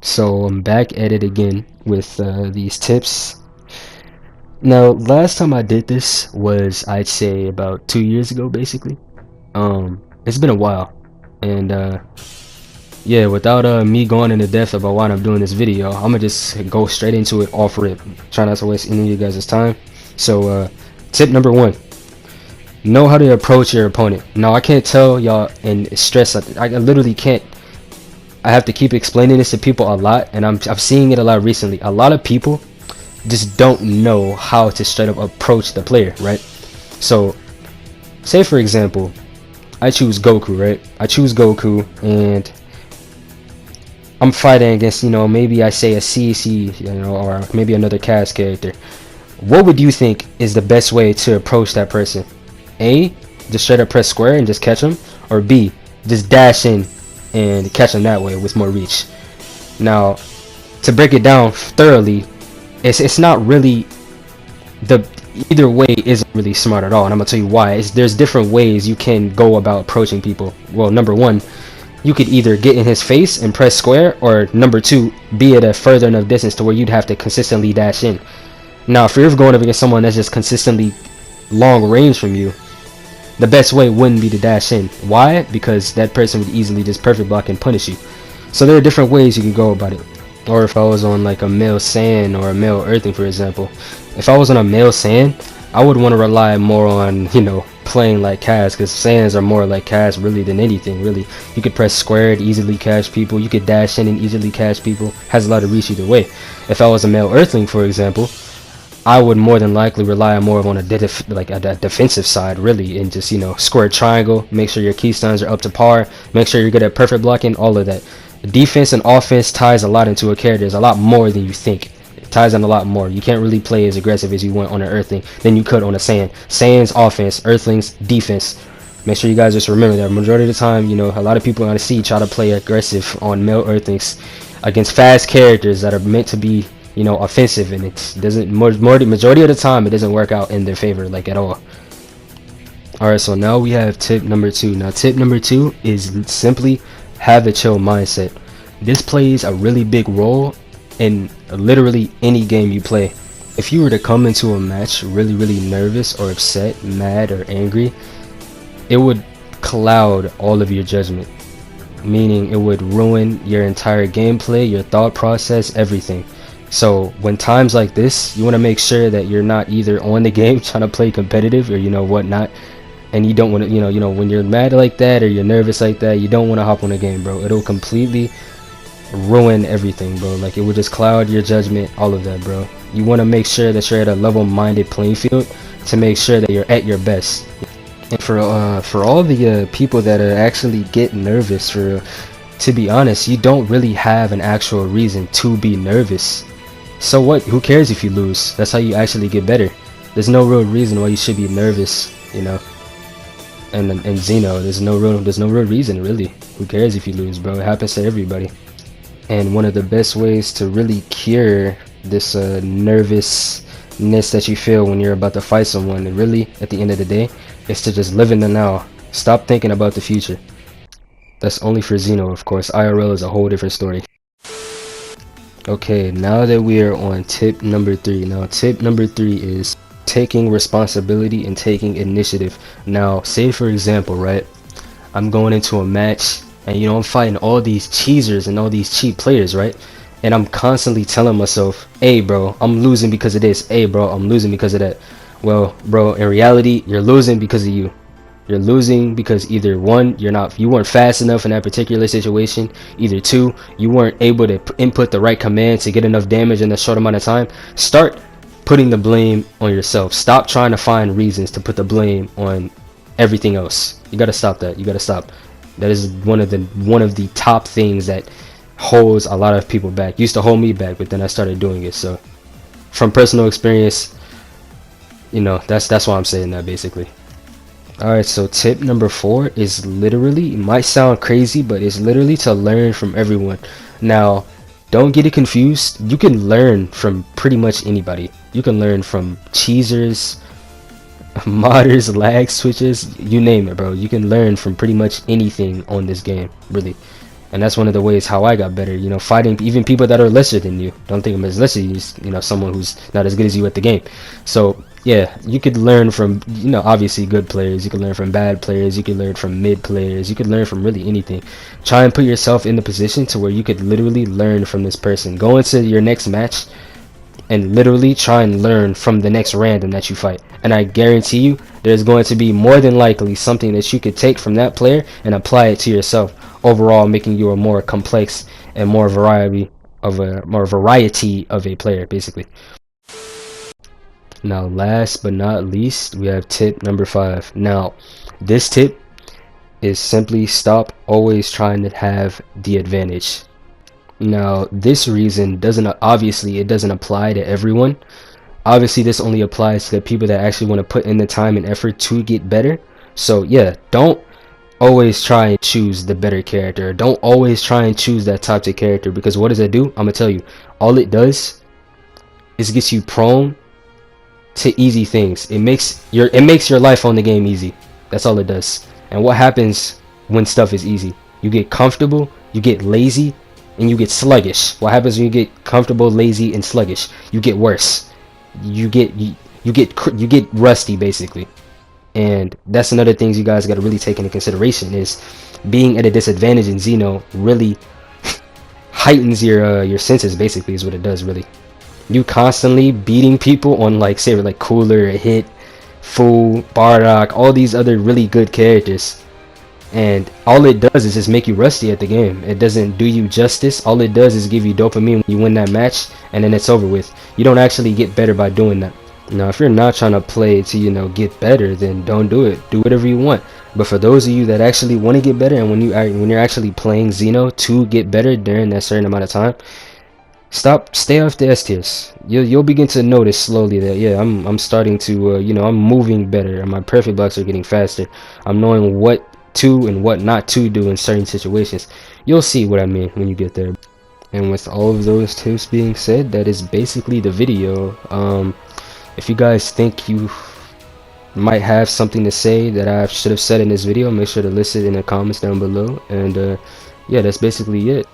So I'm back at it again with these tips. Now, last time I did this was, I'd say, about 2 years ago, basically. It's been a while, and yeah, without me going into depth about why I'm doing this video, I'm gonna just go straight into it off rip. Try not to waste any of you guys' time. So, tip number one: know how to approach your opponent. Now, I can't tell y'all and stress. I literally can't. I have to keep explaining this to people a lot, and I'm seeing it a lot recently. A lot of people just don't know how to straight up approach the player, right? So, say for example, I choose Goku, right? I choose Goku, and I'm fighting against, maybe I say a CC, or maybe another cast character. What would you think is the best way to approach that person? A, just straight up press square and just catch them, or B, just dash in and catch them that way with more reach. Now, to break it down thoroughly, it's not really the either way isn't really smart at all, and I'm gonna tell you why. There's different ways you can go about approaching people. Well, number one, you could either get in his face and press square, or number two, be at a further enough distance to where you'd have to consistently dash in. Now, if you're going up against someone that's just consistently long range from you, the best way wouldn't be to dash in. Why? Because that person would easily just perfect block and punish you. So there are different ways you can go about it. Or if I was on like a male sand or a male earthing, for example, if I was on a male sand, I would want to rely more on, playing like Kaz, because sands are more like Kaz really than anything, really. You could press square to easily catch people, you could dash in and easily catch people, has a lot of reach either way. If I was a male earthling, for example, I would more than likely rely more on a defensive side, really, and just, square triangle, make sure your keystones are up to par, make sure you're good at perfect blocking, all of that. Defense and offense ties a lot into a character. There's a lot more than you think. It ties in a lot more. You can't really play as aggressive as you want on an earthling than you could on a sand. Sand's offense, earthlings defense. Make sure you guys just remember that. Majority of the time, a lot of people on the sea try to play aggressive on male earthlings against fast characters that are meant to be, offensive, and it doesn't. Majority of the time, it doesn't work out in their favor, like, at all. Alright, so now we have tip number two. Now, tip number two is simply have a chill mindset. This plays a really big role in literally any game you play. If you were to come into a match really nervous or upset, mad or angry, it would cloud all of your judgment, meaning it would ruin your entire gameplay, your thought process, everything. So when times like this, you want to make sure that you're not either on the game trying to play competitive or whatnot, and you don't want to, when you're mad like that or you're nervous like that, you don't want to hop on a game, bro. It'll completely ruin everything, bro. Like, it will just cloud your judgment, all of that, bro. You want to make sure that you're at a level-minded playing field to make sure that you're at your best. And for all the people that actually get nervous, to be honest, you don't really have an actual reason to be nervous. So what? Who cares if you lose? That's how you actually get better. There's no real reason why you should be nervous, And Xeno, there's no real reason, really. Who cares if you lose, bro? It happens to everybody. And one of the best ways to really cure this nervousness that you feel when you're about to fight someone, and really at the end of the day, is to just live in the now. Stop thinking about the future. That's only for Xeno, of course. IRL is a whole different story. Okay, now that we are on tip number three. Now, tip number three is taking responsibility and taking initiative. Now, say for example, right, I'm going into a match and I'm fighting all these cheesers and all these cheap players, right? And I'm constantly telling myself, hey bro, I'm losing because of this. Hey bro, I'm losing because of that. Well, bro, in reality, you're losing because of you. You're losing because either one, you weren't fast enough in that particular situation. Either two, you weren't able to input the right command to get enough damage in a short amount of time. Start putting the blame on yourself. Stop trying to find reasons to put the blame on everything else. You gotta stop that. You gotta stop. That is one of the top things that holds a lot of people back. Used to hold me back, but then I started doing it. So from personal experience, that's why I'm saying that, basically. Alright, so tip number four is literally, it might sound crazy, but it's literally to learn from everyone. Now, don't get it confused. You can learn from pretty much anybody. You can learn from cheesers, modders, lag switches, you name it, bro. You can learn from pretty much anything on this game, really. And that's one of the ways how I got better, you know, fighting even people that are lesser than you. Don't think of them as lesser, you know, someone who's not as good as you at the game. So yeah, you could learn from, you know, obviously good players, you could learn from bad players, you could learn from mid players, you could learn from really anything. Try and put yourself in the position to where you could literally learn from this person. Go into your next match and literally try and learn from the next random that you fight, and I guarantee you there's going to be more than likely something that you could take from that player and apply it to yourself, overall making you a more complex and more variety of a player basically. Now last but not least, we have tip number 5. Now this tip is simply stop always trying to have the advantage. Now this reason doesn't, obviously it doesn't apply to everyone. Obviously this only applies to the people that actually want to put in the time and effort to get better. So yeah, don't always try and choose the better character. Don't always try and choose that top tier character, because what does it do? I'm gonna tell you, all it does is gets you prone to easy things. It makes your life on the game easy. That's all it does. And what happens when stuff is easy? You get comfortable, you get lazy, and you get sluggish. What happens when you get comfortable, lazy, and sluggish? You get worse. You get rusty basically. And that's another thing you guys got to really take into consideration, is being at a disadvantage in Xeno really heightens your senses basically, is what it does really. You constantly beating people on, like, say, like Cooler, Hit, Fool, Bardock, all these other really good characters, and all it does is just make you rusty at the game. It doesn't do you justice. All it does is give you dopamine when you win that match, and then it's over with. You don't actually get better by doing that. Now if you're not trying to play to, you know, get better, then don't do it. Do whatever you want. But for those of you that actually want to get better, and when you're actually playing Xeno to get better during that certain amount of time, stay off the S tiers. You'll begin to notice slowly that, yeah, I'm starting to you know, I'm moving better, and my perfect blocks are getting faster. I'm knowing what to and what not to do in certain situations. You'll see what I mean when you get there. And with all of those tips being said, that is basically the video. If you guys think you might have something to say that I should have said in this video, make sure to list it in the comments down below. And yeah, that's basically it.